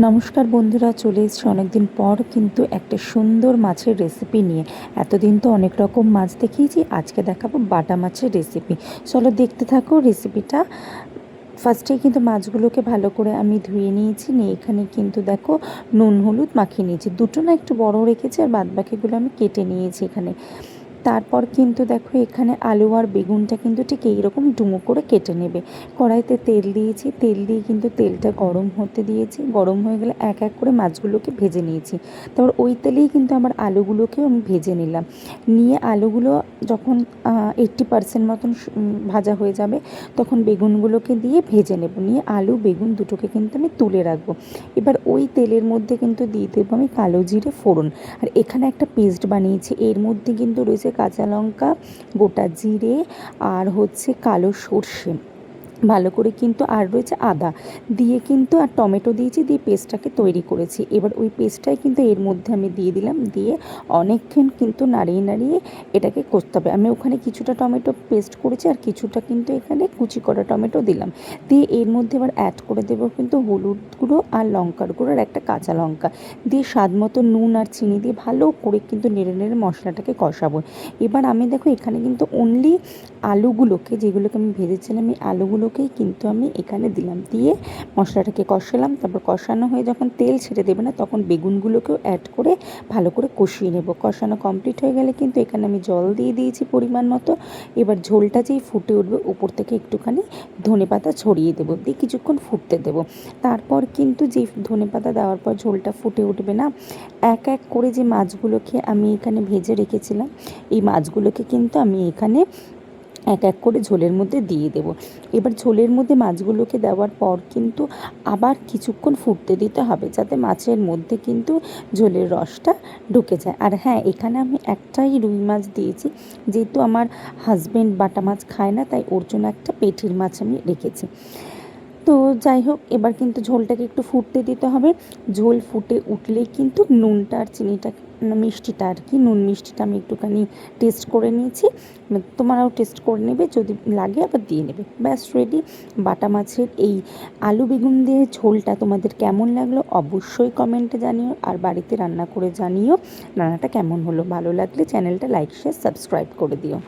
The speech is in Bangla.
নমস্কার বন্ধুরা, চলে এসেছি অনেকদিন পর কিন্তু একটা সুন্দর মাছের রেসিপি নিয়ে। এতদিন তো অনেক রকম মাছ দেখিয়েছি, আজকে দেখাবো বাটা মাছের রেসিপি। চলো দেখতে থাকো রেসিপিটা। ফার্স্টেই কিন্তু মাছগুলোকে ভালো করে আমি ধুয়ে নিয়েছি, নিয়ে এখানে কিন্তু দেখো নুন হলুদ মাখিয়ে নিয়েছি। দুটো না একটু বড় রেখেছি, আর বাদবাকিগুলো আমি কেটে নিয়েছি এখানে। তারপর কিন্তু দেখো এখানে আলু আর বেগুনটা কিন্তু ঠিক এইরকম ডুমো করে কেটে নেবে। কড়াইতে তেল দিয়েছি, তেল দিয়ে কিন্তু তেলটা গরম হতে দিয়েছি। গরম হয়ে গেলে এক এক করে মাছগুলোকে ভেজে নিয়েছি। তারপর ওই তেলেই কিন্তু আমার আলুগুলোকেও আমি ভেজে নিলাম। নিয়ে আলুগুলো যখন 80% মতন ভাজা হয়ে যাবে, তখন বেগুনগুলোকে দিয়ে ভেজে নেব। নিয়ে আলু বেগুন দুটোকে কিন্তু আমি তুলে রাখবো। এবার ওই তেলের মধ্যে কিন্তু দিয়ে দেবো আমি কালো জিরে ফোড়ন। আর এখানে একটা পেস্ট বানিয়েছি, এর মধ্যে কিন্তু রয়েছে কাঁচা লঙ্কা, গোটা জিরে, আর হচ্ছে কালো সর্ষে ভালো করে কিন্তু, আর রয়েছে আদা দিয়ে কিন্তু, আর টমেটো দিয়েছি, দিয়ে পেস্টটাকে তৈরি করেছি। এবার ওই পেস্টটাই কিন্তু এর মধ্যে আমি দিয়ে দিলাম, দিয়ে অনেকক্ষণ কিন্তু নাড়িয়ে নাড়িয়ে এটাকে করতে হবে। আমি ওখানে কিছুটা টমেটো পেস্ট করেছি, আর কিছুটা কিন্তু এখানে কুচি করা টমেটো দিলাম। দিয়ে এর মধ্যে এবার অ্যাড করে দেবো কিন্তু হলুদ গুঁড়ো আর লঙ্কার গুঁড়ো, আর একটা কাঁচা লঙ্কা দিয়ে স্বাদ মতো নুন আর চিনি দিয়ে ভালো করে কিন্তু নেড়ে নেড়ে মশলাটাকে কষাবো। এবার আমি দেখো এখানে কিন্তু অনলি আলুগুলোকে, যেগুলোকে আমি ভেজেছিলাম, এই আলুগুলোকেই কিন্তু আমি এখানে দিলাম। দিয়ে মশলাটাকে কষালাম। তারপর কষানো হয়ে যখন তেল ছেড়ে দেবে না, তখন বেগুনগুলোকেও অ্যাড করে ভালো করে কষিয়ে নেব। কষানো কমপ্লিট হয়ে গেলে কিন্তু এখানে আমি জল দিয়ে দিয়েছি পরিমাণ মতো। এবার ঝোলটা যেই ফুটে উঠবে, উপর থেকে একটুখানি ধনেপাতা ছড়িয়ে দেবো, দিয়ে কিছুক্ষণ ফুটতে দেবো। তারপর কিন্তু যেই ধনেপাতা দেওয়ার পর ঝোলটা ফুটে উঠবে না, এক এক করে যে মাছগুলোকে আমি এখানে ভেজে রেখেছিলাম, এই মাছগুলোকে কিন্তু আমি এখানে এক এক করে ঝোলের মধ্যে দিয়ে দেবো। এবার ঝোলের মধ্যে মাছগুলোকে দেওয়ার পর কিন্তু আবার কিছুক্ষণ ফুটতে দিতে হবে, যাতে মাছের মধ্যে কিন্তু ঝোলের রসটা ঢুকে যায়। আর হ্যাঁ, এখানে আমি একটাই রুই মাছ দিয়েছি, যেহেতু আমার হাজব্যান্ড বাটা মাছ খায় না, তাই ওর জন্য একটা পেটির মাছ আমি রেখেছি। তো যাই হোক, এবার কিন্তু ঝোলটাকে একটু ফুটতে দিতে হবে। ঝোল ফুটে উঠলেই কিন্তু নুনটা আর চিনিটা, মিষ্টিটা আর কি, নুন মিষ্টিটা আমি একটুখানি টেস্ট করে নিয়েছি। তোমরাও টেস্ট করে নেবে, যদি লাগে আবার দিয়ে নেবে। ব্যাস রেডি বাটা মাছের এই আলু বেগুন দিয়ে ঝোলটা। তোমাদের কেমন লাগলো অবশ্যই কমেন্টে জানিও, আর বাড়িতে রান্না করে জানিও রান্নাটা কেমন হলো। ভালো লাগলে চ্যানেলটা লাইক শেয়ার সাবস্ক্রাইব করে দিও।